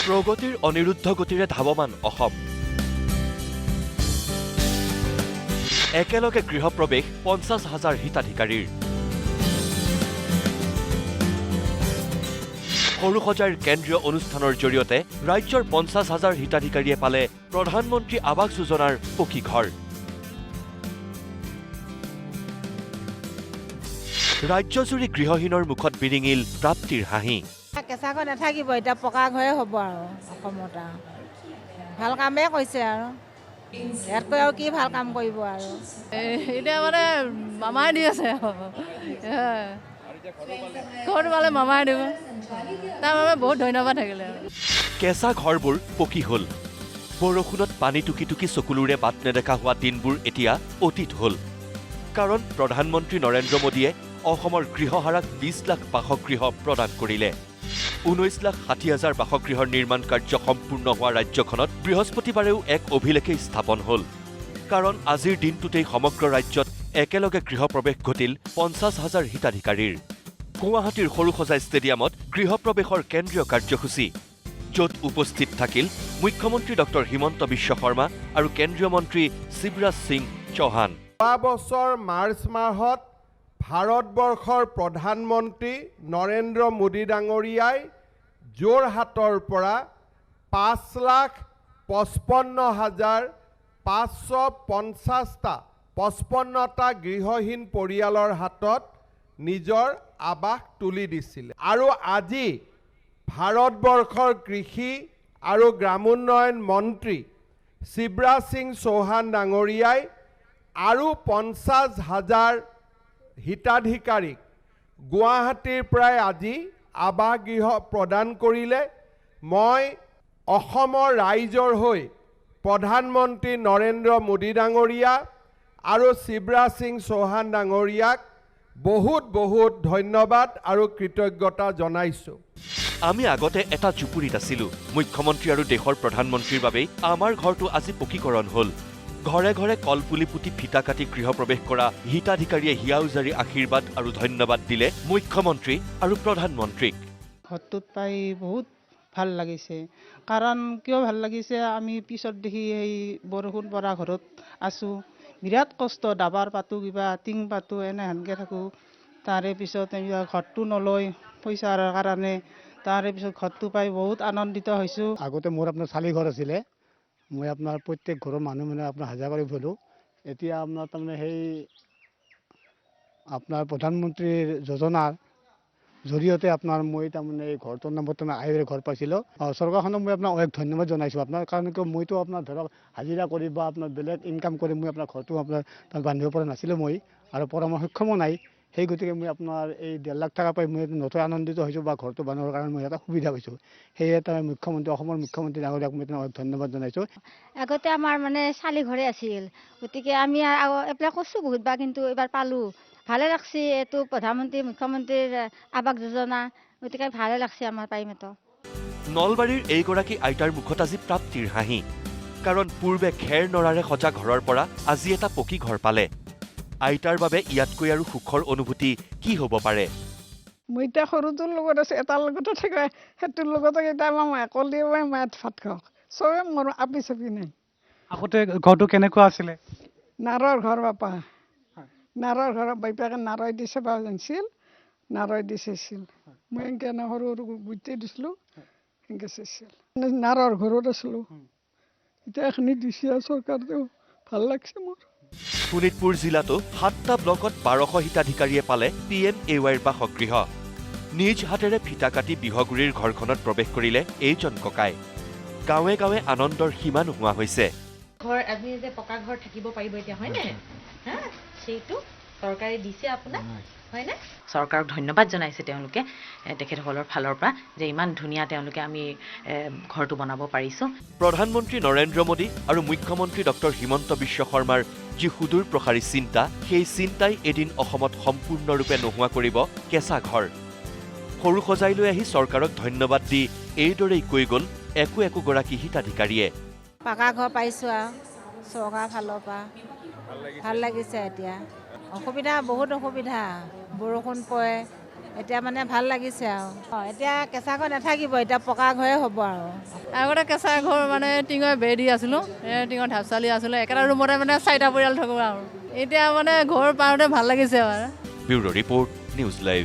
প্ৰগতিৰ অনিৰুদ্ধ গতিৰে ধাৱমান অসম। একেলগে গৃহপ্ৰৱেশ 50,000 হিতাধিকাৰীৰ। সৰু সজাইৰ কেন্দ্ৰীয় অনুষ্ঠানৰ জৰিয়তে ৰাজ্যৰ 50,000 হিতাধিকাৰীয়ে পালে প্ৰধানমন্ত্ৰী আৱাস যোজনাৰ পকী ঘৰ। ৰাজ্যজুৰি গৃহহীনৰ মুখত বিৰিঙিল প্ৰাপ্তিৰ হাঁহি। কেঁচা ঘৰ নাথাকিব, এতিয়া পকা ঘৰে হ'ব আৰু অসমত আৰু ভাল কামেই কৰিছে আৰু ইয়াতকৈ আৰু কি ভাল কাম কৰিব আৰু এতিয়া মানে মামাই দি আছে ঘৰটো পালে মামাই দিব, তাৰ বাবে বহুত ধন্যবাদ থাকিলে। কেঁচা ঘৰবোৰ পকী হ'ল। বৰষুণত পানী টুকি টুকি চকুলোৰে বাট নেদেখা হোৱা দিনবোৰ এতিয়া অতীত হ'ল। কাৰণ প্ৰধানমন্ত্ৰী নৰেন্দ্ৰ মোদীয়ে অসমৰ গৃহহাৰাক 20 লাখ বাসগৃহ প্ৰদান কৰিলে। 19,60,000 বাসগৃহৰ নিৰ্মাণ কাৰ্য সম্পূৰ্ণ হোৱা ৰাজ্যখনত বৃহস্পতিবাৰেও এক অভিলেখেই স্থাপন হ'ল। কাৰণ আজিৰ দিনটোতেই সমগ্ৰ ৰাজ্যত একেলগে গৃহপ্ৰৱেশ ঘটিল 50,000 হিতাধিকাৰীৰ। গুৱাহাটীৰ সৰু সজাই ষ্টেডিয়ামত গৃহপ্ৰৱেশৰ কেন্দ্ৰীয় কাৰ্যসূচী, য'ত উপস্থিত থাকিল মুখ্যমন্ত্ৰী ডক্টৰ হিমন্ত বিশ্ব শৰ্মা আৰু কেন্দ্ৰীয় মন্ত্ৰী শিৱৰাজ সিং চৌহান। যোৱা বছৰ মাৰ্চ মাহত ভাৰতবৰ্ষৰ প্ৰধানমন্ত্ৰী নৰেন্দ্ৰ মোদী ডাঙৰীয়াই যোৰহাটৰ পৰা 5,55,550টা গৃহহীন পৰিয়ালৰ হাতত নিজৰ আৱাস তুলি দিছিলে। আৰু আজি ভাৰতবৰ্ষৰ কৃষি আৰু গ্ৰামোন্নয়ন মন্ত্ৰী শিৱৰাজ সিং চৌহান ডাঙৰীয়াই আৰু 50,000 হিতাধিকাৰীক গুৱাহাটীৰ পৰাই আজি আৱাস গৃহ প্ৰদান কৰিলে। মই অসমৰ ৰাইজৰ হৈ প্ৰধানমন্ত্ৰী নৰেন্দ্ৰ মোদী ডাঙৰীয়া আৰু শিৱৰাজ সিং চৌহান ডাঙৰীয়াক বহুত বহুত ধন্যবাদ আৰু কৃতজ্ঞতা জনাইছোঁ। আমি আগতে এটা জুপুৰিত আছিলোঁ। মুখ্যমন্ত্ৰী আৰু দেশৰ প্ৰধানমন্ত্ৰীৰ বাবেই আমাৰ ঘৰটো আজি পকীকৰণ হ'ল। ঘৰে ঘৰে কলপুলি পুতি ফিটা কাটি গৃহপ্ৰৱেশ কৰা হিতাধিকাৰীয়ে হিয়াউজাৰি আশীৰ্বাদ আৰু ধন্যবাদ দিলে মুখ্যমন্ত্ৰী আৰু প্ৰধানমন্ত্ৰীক। ঘৰটোত পাই বহুত ভাল লাগিছে। কাৰণ কিয় ভাল লাগিছে, আমি পিছত দেখি সেই বৰষুণ পৰা ঘৰত আছোঁ, বিৰাট কষ্ট, দাবাৰ পাতোঁ, কিবা টিং পাতোঁ, এনেহেনকৈ থাকোঁ। তাৰে পিছত ঘৰটো নলয় পইচাৰ কাৰণে, তাৰে পিছত ঘৰটো পাই বহুত আনন্দিত হৈছোঁ। আগতে মোৰ আপোনাৰ চালি ঘৰ আছিলে, মই আপোনাৰ প্ৰত্যেক ঘৰৰ মানুহ মানে আপোনাৰ হাজাৰ কৰি ফুলোঁ। এতিয়া আপোনাৰ তাৰমানে সেই আপোনাৰ প্ৰধানমন্ত্ৰীৰ যোজনাৰ জৰিয়তে আপোনাৰ মই তাৰমানে এই ঘৰটোৰ নামত আইৰে ঘৰ পাইছিলোঁ। চৰকাৰখনক মই আপোনাক অনেক ধন্যবাদ জনাইছোঁ আপোনাৰ, কাৰণ কিয় মইতো আপোনাৰ ধৰক হাজিৰা কৰি বা আপোনাৰ বেলেগ ইনকাম কৰি মই আপোনাৰ ঘৰটো আপোনাৰ তাত বান্ধিব পৰা নাছিলোঁ মই, আৰু পৰামৰ্শ সক্ষমো নাই। সেই গতিকে মই আপোনাৰ এই 1.5 লাখ টকা পাই মই নথৈ আনন্দিত হৈছোঁ বা ঘৰটো বনোৱাৰ কাৰণে মই এটা সুবিধা পাইছোঁ। সেয়ে তাৰ মুখ্যমন্ত্ৰী, অসমৰ মুখ্যমন্ত্ৰী ডাঙৰীয়াক মই অনেক ধন্যবাদ জনাইছোঁ। আগতে আমাৰ মানে চালি ঘৰে আছিল, গতিকে আমি এপ্লাই কৰিছোঁ বহুতবাৰ, কিন্তু এইবাৰ পালোঁ। ভালে লাগছে, এইটো প্ৰধানমন্ত্ৰী মুখ্যমন্ত্ৰীৰ আৱাস যোজনা, গতিকে ভালে লাগছে আমাৰ পাইমেতো। নলবাৰীৰ এইগৰাকী আইতাৰ মুখত আজি প্ৰাপ্তিৰ হাঁহি। কাৰণ পূৰ্বে খেৰ নৰাৰে সজা ঘৰৰ পৰা আজি এটা পকী ঘৰ পালে। আইতাৰ বাবে ইয়াতকৈ আৰু সুখৰ অনুভূতি কি হ'ব পাৰে? মই এতিয়া সৰুটোৰ লগত আছোঁ, এটাৰ লগতে থাকে, সেইটোৰ লগতে এতিয়া মই অকলে মাত ভাত খাওঁ, চবে মোৰ আপি চাপি নাই। আগতে ঘৰটো কেনেকুৱা আছিলে? নাৰৰ ঘৰ বাপা, নাৰৰ ঘৰৰ বাপেকে নাৰৈ দি চাব জানিছিল, নাৰৈ দি চাইছিল। মই এনেকৈ সৰু সৰু গুটেই দিছিলোঁ, এনেকৈ চাইছিল। নাৰৰ ঘৰত আছিলোঁ, এতিয়া এইখিনি দিছে চৰকাৰেও, ভাল লাগছে মোৰ। শোণিতপুৰ জিলাতো 7টা ব্লকত 1200 হিতাধিকাৰীয়ে পালে PMAYৰ বাসগৃহ। নিজ হাতেৰে ফিটা কাটি বিহগুৰিৰ ঘৰখনত প্ৰৱেশ কৰিলে এইজন ককাই। গাঁৱে গাঁৱে আনন্দৰ সীমা নোহোৱা হৈছে। ঘৰ আপুনি যে পকা ঘৰ থাকিব পাৰিব এতিয়া, হয়নে? সেইটো চৰকাৰে দিছে আপোনাক, হয়নে? চৰকাৰক ধন্যবাদ জনাইছে তেওঁলোকে, তেখেতসকলৰ ফালৰ পৰা, যে ইমান ধুনীয়া তেওঁলোকে আমি ঘৰটো বনাব পাৰিছোঁ। প্ৰধানমন্ত্ৰী নৰেন্দ্ৰ মোদী আৰু মুখ্যমন্ত্ৰী ডক্টৰ হিমন্ত বিশ্ব শৰ্মাৰ যি সুদূৰ প্ৰসাৰী চিন্তা, সেই চিন্তাই এদিন অসমত সম্পূৰ্ণৰূপে নোহোৱা কৰিব কেঁচা ঘৰ। সৰু সজাইলৈ আহি চৰকাৰক ধন্যবাদ দি এইদৰেই কৈ গ'ল একোগৰাকী হিতাধিকাৰীয়ে। পকা ঘৰ পাইছোঁ আৰু চৰকাৰৰ ফালৰ পৰা ভাল লাগিছে। এতিয়া অসুবিধা, বহুত অসুবিধা, বৰষুণ পৰে, এতিয়া মানে ভাল লাগিছে আৰু এতিয়া কেঁচা ঘৰ নাথাকিব, এতিয়া পকা ঘৰে হ'ব আৰু আগতে কেঁচা ঘৰ মানে টিঙৰ বেৰ দি আছিলোঁ, টিঙৰ ঢাপ চালি আছিলোঁ, একেটা ৰুমতে মানে 4টা পৰিয়াল থাকোঁ আৰু এতিয়া মানে ঘৰ পাওঁতে ভাল লাগিছে আৰু। Bureau report, news live.